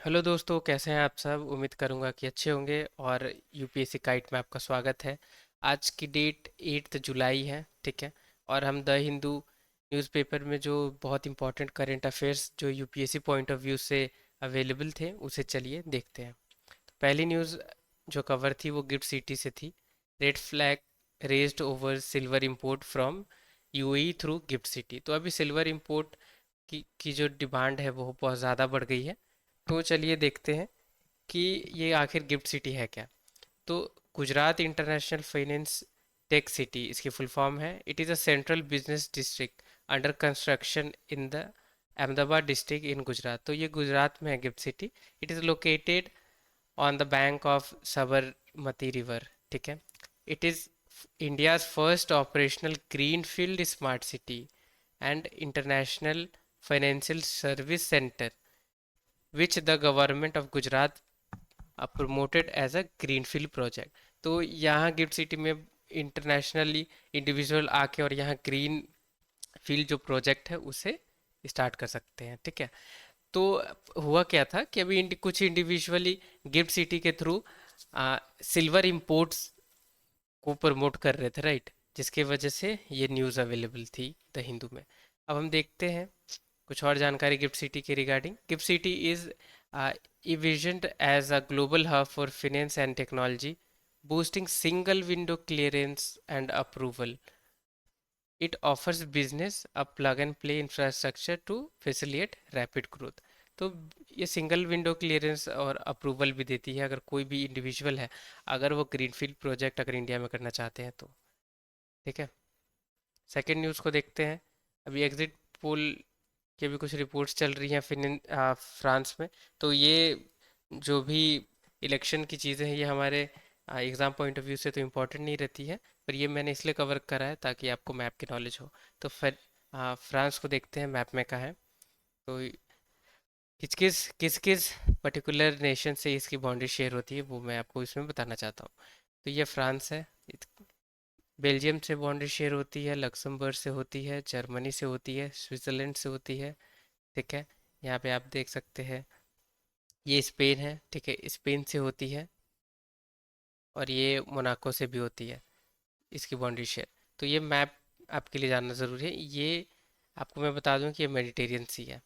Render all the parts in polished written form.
Hello दोस्तों, कैसे हैं आप सब। उम्मीद करूंगा कि अच्छे होंगे। और यूपीएससी काइट में आपका स्वागत है। आज की डेट 8 जुलाई है, ठीक है। और हम द हिंदू न्यूज़पेपर में जो बहुत इंपॉर्टेंट करंट अफेयर्स जो यूपीएससी पॉइंट ऑफ व्यू से अवेलेबल थे उसे चलिए देखते हैं। तो पहली न्यूज़ जो कवर थी वो गिफ्ट सिटी से थी। Red flag raised over silver import from UAE through gift city. तो अभी सिल्वर इंपोर्ट की जो डिमांड है वो बहुत ज़्यादा बढ़ गई है। तो चलिए देखते हैं कि ये आखिर गिफ्ट सिटी है क्या। तो Gujarat international finance tech city इसकी फुल फॉर्म है। It is a central business district under construction in the Ahmedabad district in Gujarat. तो ये गुजरात में है gift city. It is located on the bank of Sabarmati river, ठीक है। It is India's first operational green field smart city and international financial service centre which the government of Gujarat promoted as a greenfield project. तो यहाँ gift city में internationally individual आके और यहाँ green field जो project है उसे स्टार्ट कर सकते हैं, ठीक है। तो हुआ क्या था कि अभी कुछ इंडिविजुअली गिफ्ट सिटी के थ्रू सिल्वर इंपोर्ट्स को प्रमोट कर रहे थे, राइट। जिसकी वजह से ये न्यूज़ अवेलेबल थी द हिंदू में। अब हम देखते हैं कुछ और जानकारी गिफ्ट सिटी के regarding. Gift city is envisioned as a global hub for finance and technology, boosting single window clearance and approval. It offers business a plug and play infrastructure to facilitate rapid growth. तो ये single window clearance और approval भी देती है अगर कोई भी individual है, अगर वो ग्रीनफील्ड प्रोजेक्ट अगर इंडिया में करना चाहते हैं तो, ठीक है। सेकेंड न्यूज़ को देखते हैं। अभी एग्जिट पोल की भी कुछ रिपोर्ट्स चल रही हैं फ्रांस में। तो ये जो भी इलेक्शन की चीज़ें हैं ये हमारे एग्ज़ाम पॉइंट ऑफ व्यू से तो इम्पोर्टेंट नहीं रहती है, पर ये मैंने इसलिए कवर करा है ताकि आपको मैप की नॉलेज हो। तो फिर फ्रांस को देखते हैं मैप में कहाँ है। तो किस किस किस किस पर्टिकुलर नेशन से इसकी बाउंड्री शेयर होती है वो मैं आपको इसमें बताना चाहता हूँ। तो ये फ्रांस है। बेल्जियम से बाउंड्री शेयर होती है, लक्समबर्ग से होती है, जर्मनी से होती है, स्विट्ज़रलैंड से होती है, ठीक है। यहाँ पे आप देख सकते हैं ये स्पेन है, ठीक है, स्पेन से होती है। और ये मोनाको से भी होती है इसकी बाउंड्री शेयर। तो ये मैप आपके लिए जानना ज़रूरी है। ये आपको मैं बता दूं कि ये मेडिटेरियन सी है।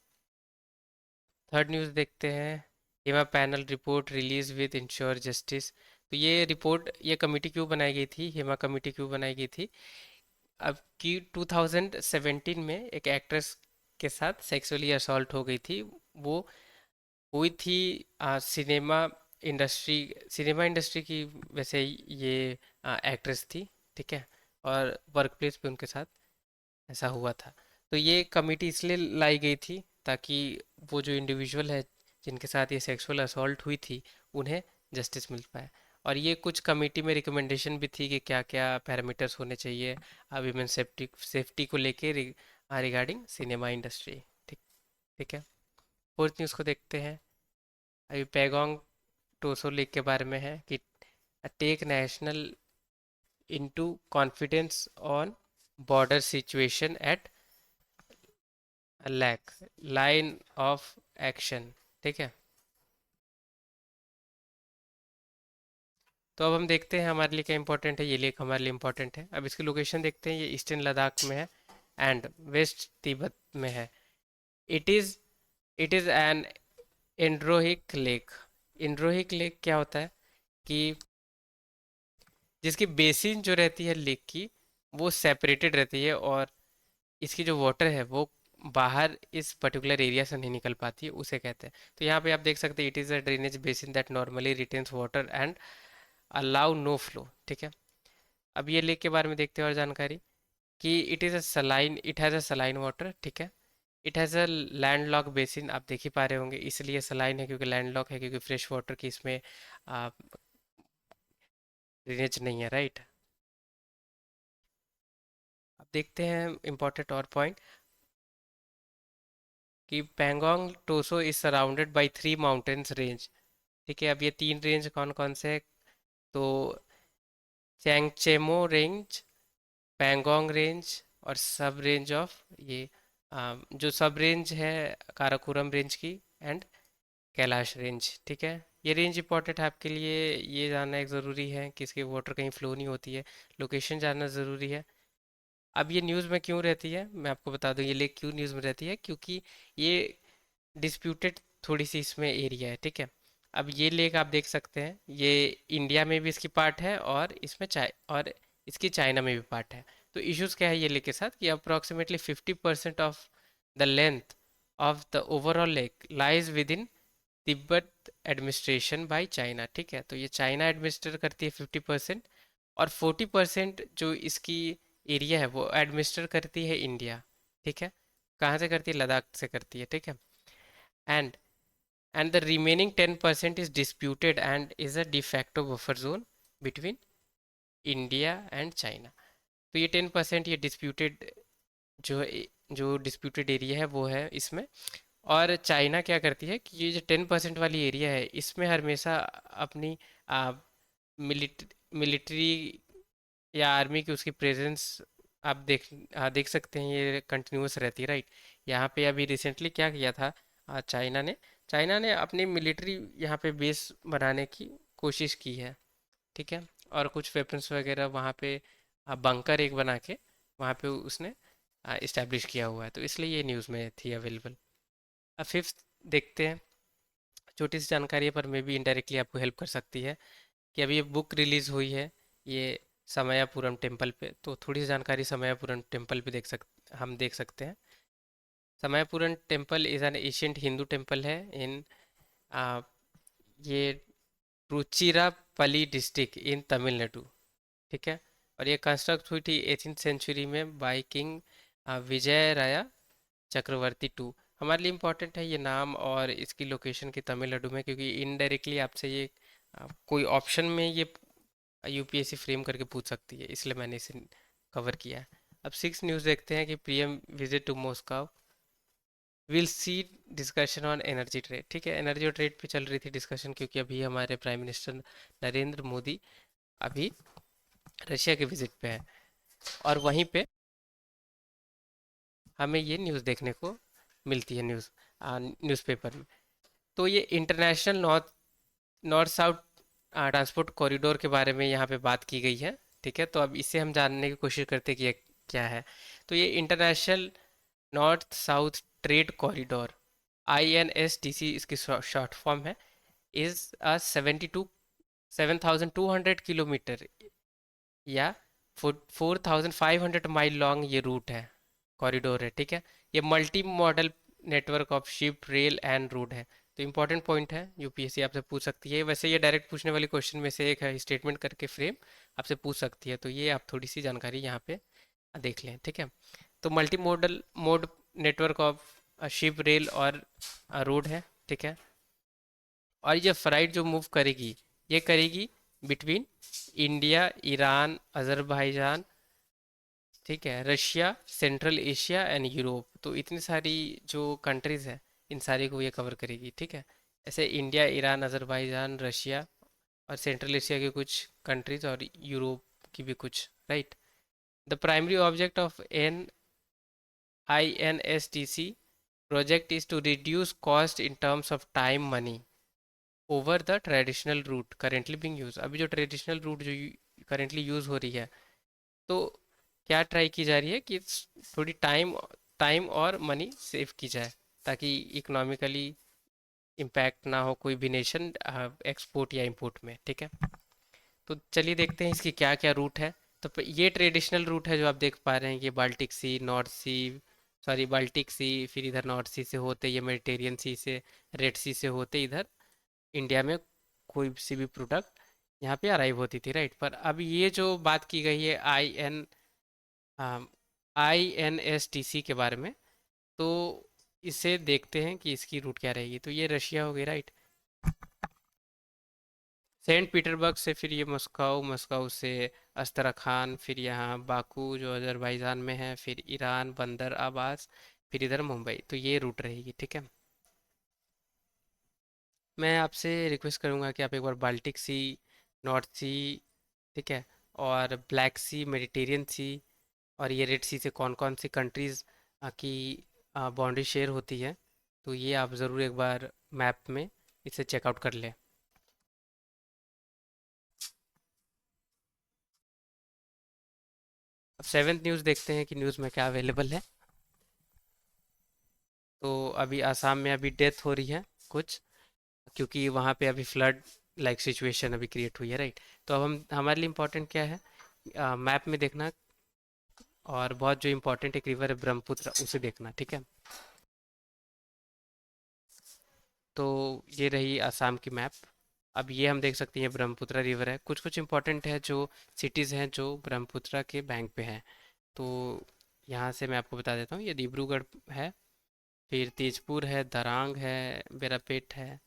थर्ड न्यूज़ देखते हैं। Hema panel report release with ensure justice. तो ये रिपोर्ट, ये कमेटी क्यों बनाई गई थी, हेमा कमेटी क्यों बनाई गई थी। अब की 2017 में एक एक्ट्रेस के साथ सेक्सुअली असॉल्ट हो गई थी। वो हुई थी सिनेमा इंडस्ट्री की वैसे ये एक्ट्रेस थी, ठीक है। और वर्क प्लेस पे उनके साथ ऐसा हुआ था। तो ये कमेटी इसलिए लाई गई थी ताकि वो जो इंडिविजुअल है जिनके साथ ये सेक्सुअल असॉल्ट हुई थी उन्हें जस्टिस मिल पाए। और ये कुछ कमेटी में रिकमेंडेशन भी थी कि क्या क्या पैरामीटर्स होने चाहिए विमेन सेफ्टी सेफ्टी को लेके रिगार्डिंग सिनेमा इंडस्ट्री, ठीक। ठीक है। फोर्थ न्यूज़ को देखते हैं। अभी पैगोंग टोसो लेक के बारे में है कि take national into confidence on border situation at LAC line of action, ठीक है। तो अब हम देखते हैं हमारे लिए क्या इंपॉर्टेंट है। ये लेक हमारे लिए इंपॉर्टेंट है। अब इसकी लोकेशन देखते हैं। ये ईस्टर्न लद्दाख में है एंड वेस्ट तिब्बत में है। It is it is an endorheic lake. Endorheic lake क्या होता है कि जिसकी बेसिन जो रहती है लेक की वो सेपरेटेड रहती है, और इसकी जो वाटर है वो बाहर इस पर्टिकुलर एरिया से नहीं निकल पाती है, उसे कहते हैं। तो यहाँ पे आप देख सकते हैं it is a drainage basin that normally retains water and allow no flow, ठीक है। अब ये लेक के बारे में देखते हैं और जानकारी कि it has a saline water, ठीक है। It has a land lock basin, आप देख ही पा रहे होंगे, इसलिए सलाइन है क्योंकि लैंड लॉक है, क्योंकि फ्रेश वाटर की इसमें ड्रेनेज नहीं है, राइट। अब देखते हैं इम्पोर्टेंट और पॉइंट कि Pangong Tso is surrounded by 3 mountains range, ठीक है। अब ये 3 रेंज कौन कौन से हैं? तो चैंगचेमो रेंज, पैंगोंग रेंज और सब रेंज ऑफ ये जो सब रेंज है काराकोरम रेंज की, एंड कैलाश रेंज, ठीक है। ये रेंज इंपॉर्टेंट है आपके लिए, ये जानना एक ज़रूरी है कि इसके वाटर कहीं फ्लो नहीं होती है, लोकेशन जानना ज़रूरी है। अब ये न्यूज़ में क्यों रहती है, मैं आपको बता दूं ये लेक क्यों न्यूज़ में रहती है, क्योंकि ये डिस्प्यूटेड थोड़ी सी इसमें एरिया है, ठीक है। अब ये लेक आप देख सकते हैं, ये इंडिया में भी इसकी पार्ट है और इसमें और इसकी चाइना में भी पार्ट है। तो इश्यूज क्या है ये लेक के साथ कि approximately 50% of the length of the overall lake lies with in Tibet administration by China, ठीक है। तो ये चाइना एडमिनिस्टर करती है 50%, और 40% जो इसकी एरिया है वो एडमिनिस्टर करती है इंडिया, ठीक है। कहाँ से करती है, लद्दाख से करती है, ठीक है। And the remaining 10% is disputed and is a de facto buffer zone between India and China. तो ये 10% ये डिस्प्यूटेड जो जो डिस्प्यूटेड एरिया है वो है इसमें। और चाइना क्या करती है कि ये जो 10% वाली एरिया है इसमें हमेशा अपनी मिलिट्री या आर्मी की उसकी प्रेजेंस आप देख सकते हैं, ये कंटिन्यूस रहती है, राइट। यहाँ पे अभी रिसेंटली क्या किया था चाइना ने अपनी मिलिट्री यहाँ पे बेस बनाने की कोशिश की है, ठीक है। और कुछ वेपन्स वगैरह वहाँ पे बंकर एक बना के वहाँ पे उसने इस्टेब्लिश किया हुआ है, तो इसलिए ये न्यूज़ में थी अवेलेबल। अब फिफ्थ देखते हैं, छोटी सी जानकारी है पर मे भी इनडायरेक्टली आपको हेल्प कर सकती है, कि अभी ये बुक रिलीज हुई है, ये समयापुरम टेम्पल पे। तो थोड़ी सी जानकारी समयापुरम टेम्पल पे हम देख सकते हैं। Samayapuram temple is an ancient Hindu temple है इन ये रुचिरापल्ली डिस्ट्रिक्ट इन तमिलनाडु, ठीक है। और ये कंस्ट्रक्ट हुई थी 18th सेंचुरी में by king Vijay Raya Chakraborty to. हमारे लिए इम्पोर्टेंट है ये नाम और इसकी लोकेशन की तमिलनाडु में, क्योंकि इनडायरेक्टली आपसे ये कोई ऑप्शन में ये यूपीएससी फ्रेम करके पूछ सकती है, इसलिए मैंने इसे कवर किया है। अब सिक्स न्यूज़ देखते हैं कि PM visit to Moscow will see discussion on energy trade, ठीक है। एनर्जी और ट्रेड पे चल रही थी डिस्कशन, क्योंकि अभी हमारे प्राइम मिनिस्टर नरेंद्र मोदी अभी रशिया के विजिट पे है, और वहीं पे हमें ये न्यूज़ देखने को मिलती है न्यूज़पेपर में। तो ये international north north south transport corridor के बारे में यहाँ पे बात की गई है, ठीक है। तो अब इसे हम जानने की कोशिश करते हैं कि ये क्या है। तो ये international north south trade corridor, INSTC इसकी शॉर्ट फॉर्म है, इज़ अ 7,200 किलोमीटर या 4,500 माइल लॉन्ग ये रूट है, कॉरिडोर है, ठीक है। ये multi modal network of ship rail and road है। तो इंपॉर्टेंट पॉइंट है, यूपीएससी आपसे पूछ सकती है, वैसे ये डायरेक्ट पूछने वाली क्वेश्चन में से एक है, स्टेटमेंट करके फ्रेम आपसे पूछ सकती है, तो ये आप थोड़ी सी जानकारी यहाँ पे देख लें, ठीक है। तो multi modal mode network of ship rail और रोड है, ठीक है। और ये फ्लाइट जो मूव करेगी ये करेगी बिटवीन इंडिया, ईरान, अजरबैजान, ठीक है, Russia, central Asia and Europe. तो इतनी सारी जो कंट्रीज है इन सारी को ये कवर करेगी, ठीक है। ऐसे इंडिया, ईरान, अजरबैजान, रशिया और सेंट्रल एशिया के कुछ कंट्रीज और यूरोप की भी कुछ, right. The primary object of an INSTC project is to reduce cost in terms of time, money over the traditional route currently being use. अभी जो traditional route जो करेंटली यूज़ हो रही है, तो क्या ट्राई की जा रही है कि थोड़ी टाइम टाइम और मनी सेव की जाए, ताकि इकोनॉमिकली इम्पैक्ट ना हो कोई भी नेशन एक्सपोर्ट या इंपोर्ट में, ठीक है। तो चलिए देखते हैं इसकी क्या क्या रूट है। तो ये ट्रेडिशनल रूट है जो आप देख पा रहे हैं, ये बाल्टिक सी, नॉर्थ सी, सॉरी बाल्टिक सी, फिर इधर नॉर्थ सी से होते ये मेडिटेरियन सी से, रेड सी से होते इधर इंडिया में कोई सी भी प्रोडक्ट यहाँ पे अराइव होती थी, राइट। पर अब ये जो बात की गई है INSTC के बारे में, तो इसे देखते हैं कि इसकी रूट क्या रहेगी। तो ये रशिया हो गई, राइट। सेंट पीटर्सबर्ग से फिर ये मस्को, मस्को से अस्तरखान, फिर यहाँ बाकू जो अजरबैजान में है, फिर ईरान, बंदर अब्बास, फिर इधर मुंबई। तो ये रूट रहेगी, ठीक है। मैं आपसे रिक्वेस्ट करूँगा कि आप एक बार बाल्टिक सी, नॉर्थ सी, ठीक है, और ब्लैक सी, मेडिटेरियन सी और ये रेड सी से कौन कौन सी कंट्रीज़ की बाउंड्री शेयर होती है, तो ये आप ज़रूर एक बार मैप में इसे चेकआउट कर ले। अब सेवेंथ न्यूज़ देखते हैं कि न्यूज़ में क्या अवेलेबल है। तो अभी आसाम में अभी डेथ हो रही है कुछ, क्योंकि वहाँ पे अभी फ्लड लाइक सिचुएशन अभी क्रिएट हुई है, राइट। तो अब हम हमारे लिए इम्पोर्टेंट क्या है, मैप में देखना, और बहुत जो इम्पोर्टेंट एक रिवर है ब्रह्मपुत्र, उसे देखना, ठीक है। तो ये रही आसाम की मैप। अब ये हम देख सकते हैं ब्रह्मपुत्र रिवर है, कुछ कुछ इंपॉर्टेंट है जो सिटीज़ हैं जो ब्रह्मपुत्र के बैंक पे हैं। तो यहाँ से मैं आपको बता देता हूँ, ये डिब्रूगढ़ है, फिर तेजपुर है, दरांग है, बेरापेट है,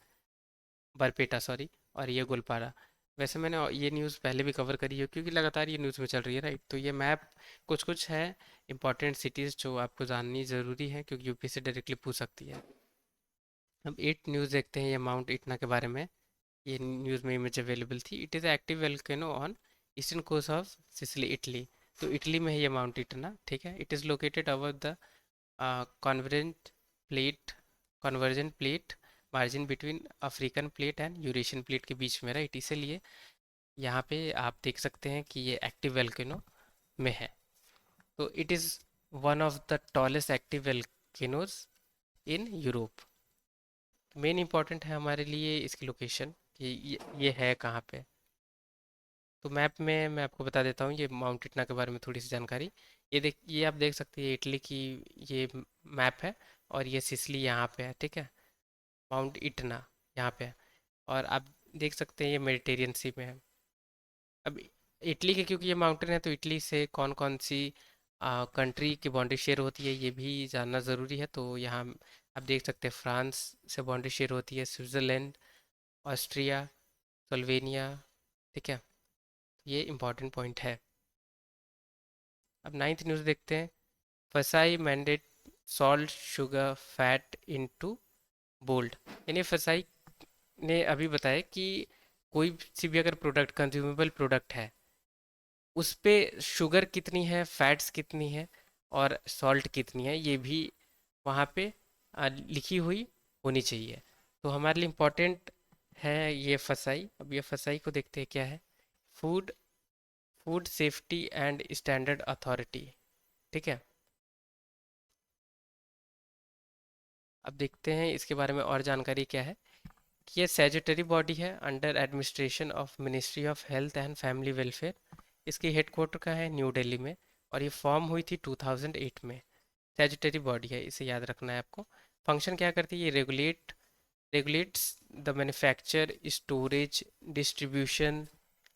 बरपेटा सॉरी, और ये गोलपारा। वैसे मैंने ये न्यूज़ पहले भी कवर करी है क्योंकि लगातार ये न्यूज़ में चल रही है, राइट। तो ये मैप कुछ कुछ है इंपॉर्टेंट सिटीज़ जो आपको जाननी ज़रूरी है, क्योंकि यूपीएससी डायरेक्टली पूछ सकती है। अब एट न्यूज़ देखते हैं ये माउंट इटना के बारे में। ये न्यूज़ में इमेज अवेलेबल थी। It is active volcano on eastern coast of Sicily, Italy. तो इटली में है ये माउंट इटना, ठीक है। It is located above the convergent plate conversion plate margin between African plate and Eurasian plate के बीच में, राइट। इसीलिए यहाँ पे आप देख सकते हैं कि ये एक्टिव वोल्केनो में है। तो it is one of the tallest active volcanoes in Europe. Main important है हमारे लिए इसकी लोकेशन कि ये है कहाँ पे। तो मैप में मैं आपको बता देता हूँ ये माउंट इटना के बारे में थोड़ी सी जानकारी। ये आप देख सकते हैं इटली की ये मैप है, और ये सिसली यहाँ पे है, ठीक है। माउंट इटना यहाँ पे है, और आप देख सकते हैं ये मेडिटेरियन सी में है। अब इटली के, क्योंकि ये माउंटेन है, तो इटली से कौन कौन सी कंट्री की बाउंड्री शेयर होती है ये भी जानना ज़रूरी है। तो यहाँ आप देख सकते हैं फ्रांस से बाउंड्री शेयर होती है, स्विट्ज़रलैंड, ऑस्ट्रिया, स्लोवेनिया, ठीक है। ये इम्पॉर्टेंट पॉइंट है। अब नाइन्थ न्यूज़ देखते हैं। FSSAI mandate salt sugar fat into bold. यानी फसाई ने अभी बताया कि कोई सी भी अगर प्रोडक्ट, कंज्यूमेबल प्रोडक्ट है, उस पे शुगर कितनी है, फैट्स कितनी है, और सॉल्ट कितनी है, ये भी वहाँ पे लिखी हुई होनी चाहिए। तो हमारे लिए इम्पोर्टेंट है ये फसाई। अब ये फसाई को देखते हैं क्या है। Food food safety and standard authority, ठीक है। अब देखते हैं इसके बारे में और जानकारी क्या है। कि ये सेक्रेटरी बॉडी है under administration of ministry of health and family welfare. इसकी हेडक्वार्टर का है न्यू दिल्ली में, और ये फॉर्म हुई थी 2008 में। स्टैट्यूटरी बॉडी है, इसे याद रखना है आपको। फंक्शन क्या करती है, ये regulates the manufacture, storage, distribution,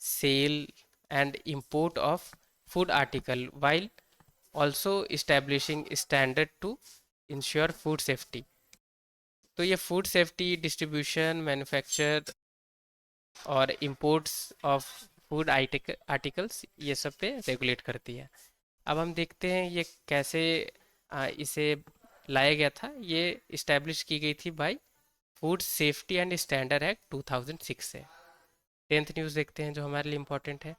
sale and import of food article while also establishing standard to ensure food safety. तो ये फूड सेफ्टी, डिस्ट्रीब्यूशन, मैन्युफैक्चर और इंपोर्ट्स ऑफ फूड आर्टिकल्स, ये सब पे रेगुलेट करती है। अब हम देखते हैं ये कैसे इसे लाया गया था। ये इस्टेब्लिश की गई थी by food safety and standard act 2006 से। टेंथ न्यूज़ देखते हैं जो हमारे लिए इम्पोर्टेंट है।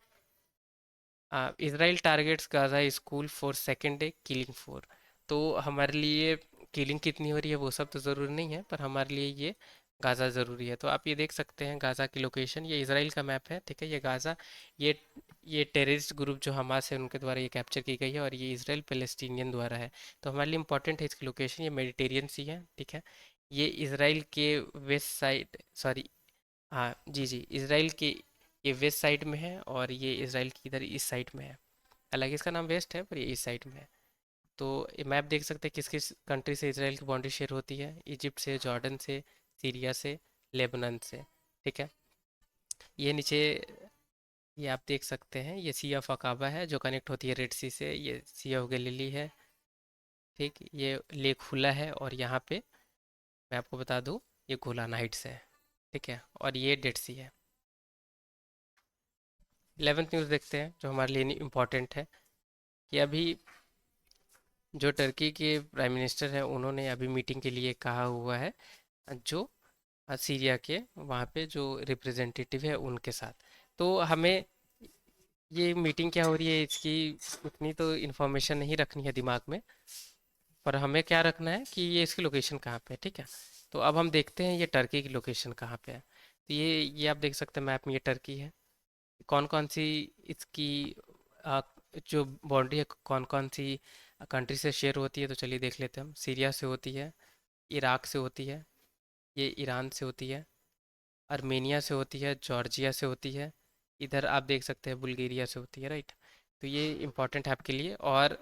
Israel targets Gaza school for second day killing four. तो हमारे लिए किलिंग कितनी हो रही है वो सब तो ज़रूरी नहीं है, पर हमारे लिए ये गाज़ा ज़रूरी है। तो आप ये देख सकते हैं गाज़ा की लोकेशन, ये इसराइल का मैप है, ठीक है। ये गाज़ा, ये ये टेररिस्ट ग्रुप जो हमास है उनके द्वारा ये कैप्चर की गई है, और ये इसराइल पैलेस्टीनियन द्वारा है। तो हमारे लिए इंपॉर्टेंट है इसकी लोकेशन। ये मेडिटेरियन सी है, ठीक है। ये इसराइल के वेस्ट साइड, सॉरी, हाँ जी जी, इसराइल के ये वेस्ट साइड में है, और ये इसराइल की इधर ईस्ट साइड में है। हालांकि इसका नाम वेस्ट है, पर ये ईस्ट साइड में है। तो ये मैप देख सकते हैं किस किस कंट्री से इसराइल की बाउंड्री शेयर होती है। इजिप्ट से, जॉर्डन से, सीरिया से, लेबनान से, ठीक है। ये नीचे ये आप देख सकते हैं, ये सी ऑफ अकाबा है जो कनेक्ट होती है रेड सी से। ये सी ऑफ गलीली है, ठीक। ये लेक खुला है, और यहाँ पे मैं आपको बता दूँ ये गोलान हाइट्स है, ठीक है। और ये डेड सी है। 11th न्यूज़ देखते हैं जो हमारे लिए इम्पोर्टेंट है। कि अभी जो टर्की के प्राइम मिनिस्टर हैं उन्होंने अभी मीटिंग के लिए कहा हुआ है, जो सीरिया के वहाँ पे जो रिप्रेजेंटेटिव है उनके साथ। तो हमें ये मीटिंग क्या हो रही है इसकी उतनी तो इन्फॉर्मेशन नहीं रखनी है दिमाग में, पर हमें क्या रखना है कि ये इसकी लोकेशन कहाँ पे है, ठीक है। तो अब हम देखते हैं ये टर्की की लोकेशन कहाँ पे है। तो ये आप देख सकते हैं मैप में, ये टर्की है। कौन कौन सी इसकी आ, जो बाउंड्री है कौन कौन सी कंट्री से शेयर होती है, तो चलिए देख लेते हैं हम। सीरिया से होती है, इराक से होती है, ये ईरान से होती है, अर्मेनिया से होती है, जॉर्जिया से होती है, इधर आप देख सकते हैं बुल्गारिया से होती है, राइट। तो ये इम्पोर्टेंट है आपके लिए। और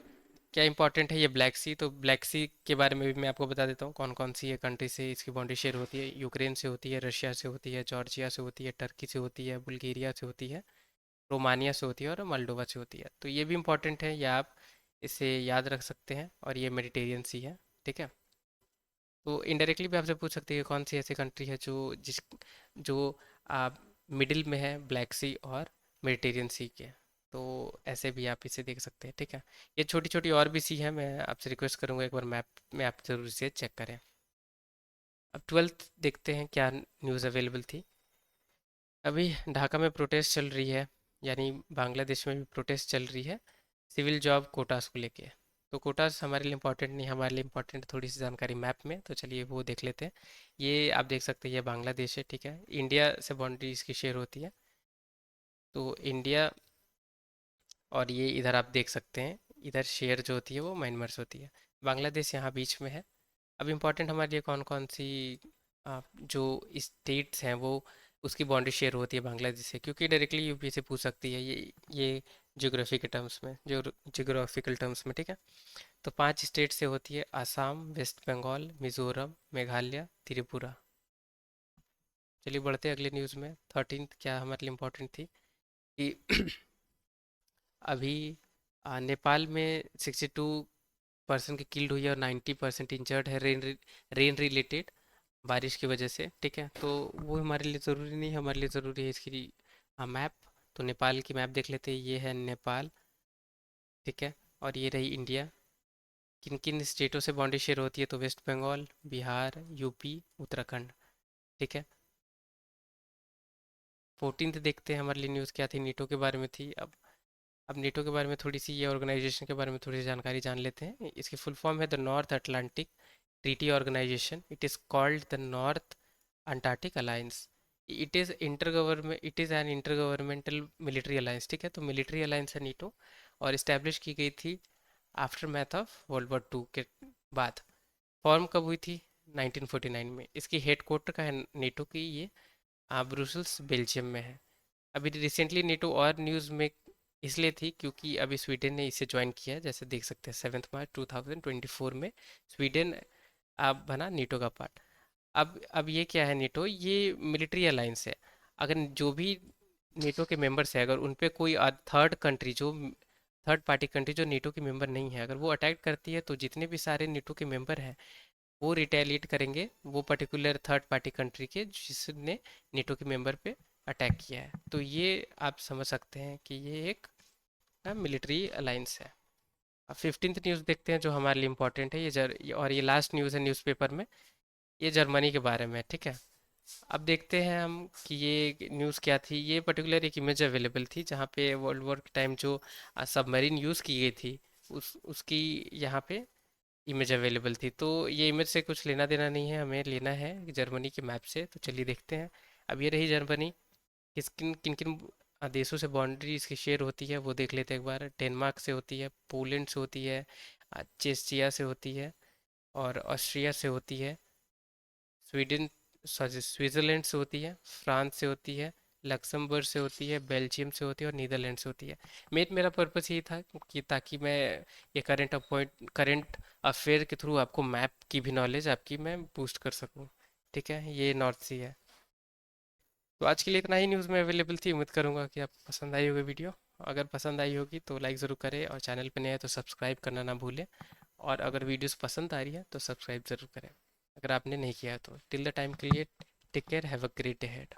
क्या इंपॉर्टेंट है ये ब्लैक सी, तो ब्लैक सी के बारे में भी मैं आपको बता देता हूँ कौन कौन सी ये कंट्री से इसकी बाउंड्री शेयर होती है। यूक्रेन से होती है, रशिया से होती है, जॉर्जिया से होती है, टर्की से होती है, बुल्गारिया से होती है, रोमानिया से होती है और मोल्डोवा से होती है। तो ये भी इंपॉर्टेंट है, या आप इसे याद रख सकते हैं। और ये मेडिटेरियन सी है, ठीक है। तो इनडायरेक्टली भी आपसे पूछ सकते हैं कि कौन सी ऐसी कंट्री है जो आप मिडिल में है ब्लैक सी और मेडिटेरियन सी के। तो ऐसे भी आप इसे देख सकते हैं, ठीक है। ये छोटी छोटी और भी सी है, मैं आपसे रिक्वेस्ट करूंगा एक बार मैप में आप जरूर इसे चेक करें। अब 12th देखते हैं क्या न्यूज़ अवेलेबल थी। अभी ढाका में प्रोटेस्ट चल रही है, यानी बांग्लादेश में भी प्रोटेस्ट चल रही है सिविल जॉब कोटास को लेके। तो कोटास हमारे लिए इम्पोर्टेंट नहीं, हमारे लिए इम्पोर्टेंट थोड़ी सी जानकारी मैप में, तो चलिए वो देख लेते हैं। ये आप देख सकते हैं, ये बांग्लादेश है, ठीक है। इंडिया से बाउंड्री इसकी शेयर होती है। तो इंडिया, और ये इधर आप देख सकते हैं, इधर शेयर जो होती है वो म्यांमार से होती है। बांग्लादेश यहाँ बीच में है। अब इम्पोर्टेंट हमारे लिए कौन कौन सी जो स्टेट्स हैं वो उसकी बाउंड्री शेयर होती है बांग्लादेश से, क्योंकि डायरेक्टली यूपी से पूछ सकती है ये ज्योग्राफी के टर्म्स में, जो ज्योग्राफिकल टर्म्स में, ठीक है। तो 5 स्टेट से होती है, आसाम, वेस्ट बंगाल, मिजोरम, मेघालय, त्रिपुरा। चलिए बढ़ते हैं अगले न्यूज़ में। 13th क्या हमारे लिए इम्पोर्टेंट थी कि अभी नेपाल में 62% की किल्ड हुई है और 90% इंजर्ड है, रेन रिलेटेड, बारिश की वजह से, ठीक है। तो वो हमारे लिए ज़रूरी नहीं है, हमारे लिए ज़रूरी है इसकी मैप। तो नेपाल की मैप देख लेते हैं, ये है नेपाल, ठीक है। और ये रही इंडिया। किन किन स्टेटों से बाउंड्री शेयर होती है, तो वेस्ट बंगाल, बिहार, यूपी, उत्तराखंड, ठीक है। 14th देखते हैं हमारे लिए न्यूज़ क्या थी, नीटो के बारे में थी। अब नीटो के बारे में थोड़ी सी, ये ऑर्गेनाइजेशन के बारे में थोड़ी सी जानकारी जान लेते हैं। इसकी फुल फॉर्म है the North Atlantic Treaty Organization. It is called the North Antarctic alliance. It is an intergovernmental military alliance, ठीक है। तो मिलिट्री अलायंस है नीटो, और इस्टेब्लिश की गई थी after math of world war 2 के बाद। फॉर्म कब हुई थी? 1949 में। इसकी हेड क्वार्टर का है नीटो की, ये ब्रुसल्स बेल्जियम में है। अभी रिसेंटली नीटो और न्यूज़ में इसलिए थी क्योंकि अभी स्वीडन ने इसे ज्वाइन किया है, जैसे देख सकते हैं 7 मार्च 2024 में स्वीडन अब बना नीटो का पार्ट। अब ये क्या है नीटो, ये मिलिट्री अलायंस है। अगर जो भी नीटो के मेंबर्स है, अगर उन पे कोई थर्ड पार्टी कंट्री जो नीटो की मेंबर नहीं है, अगर वो अटैक करती है, तो जितने भी सारे नीटो के मेंबर हैं वो रिटेलिएट करेंगे वो पर्टिकुलर थर्ड पार्टी कंट्री के जिसने नीटो के मेंबर पे अटैक किया है। तो ये आप समझ सकते हैं कि ये एक मिलिट्री अलायंस है। अब 15th न्यूज़ देखते हैं जो हमारे लिए इम्पोर्टेंट है। और ये लास्ट न्यूज़ है न्यूज़पेपर में, ये जर्मनी के बारे में है, ठीक है। अब देखते हैं हम कि ये न्यूज़ क्या थी। ये पर्टिकुलर एक इमेज अवेलेबल थी जहाँ पे वर्ल्ड वॉर के टाइम जो सबमरीन यूज़ की गई थी उसकी यहाँ पे इमेज अवेलेबल थी। तो ये इमेज से कुछ लेना देना नहीं है, हमें लेना है जर्मनी के मैप से। तो चलिए देखते हैं। अब ये रही जर्मनी, किन किन देशों से बाउंड्री इसकी शेयर होती है वो देख लेते हैं एक बार। डेनमार्क से होती है, पोलैंड से होती है, चेस्टिया से होती है, और ऑस्ट्रिया से होती है, स्वीडन सॉरी स्विट्ज़रलैंड से होती है, फ्रांस से होती है, लक्समबर्ग से होती है, बेल्जियम से होती है और नीदरलैंड से होती है। मेरा पर्पस यही था कि ताकि मैं ये करंट अफेयर के थ्रू आपको मैप की भी नॉलेज आपकी मैं बूस्ट कर सकूं, ठीक है। ये नॉर्थ सी है। तो आज के लिए इतना ही न्यूज़ में अवेलेबल थी। उम्मीद करूंगा कि आपको पसंद आई होगी वीडियो। अगर पसंद आई होगी तो लाइक ज़रूर करें, और चैनल पर नए हैं तो सब्सक्राइब करना ना भूलें। और अगर वीडियोस पसंद आ रही है तो सब्सक्राइब ज़रूर करें अगर आपने नहीं किया तो। टिल द टाइम के लिए take care, have a great day head.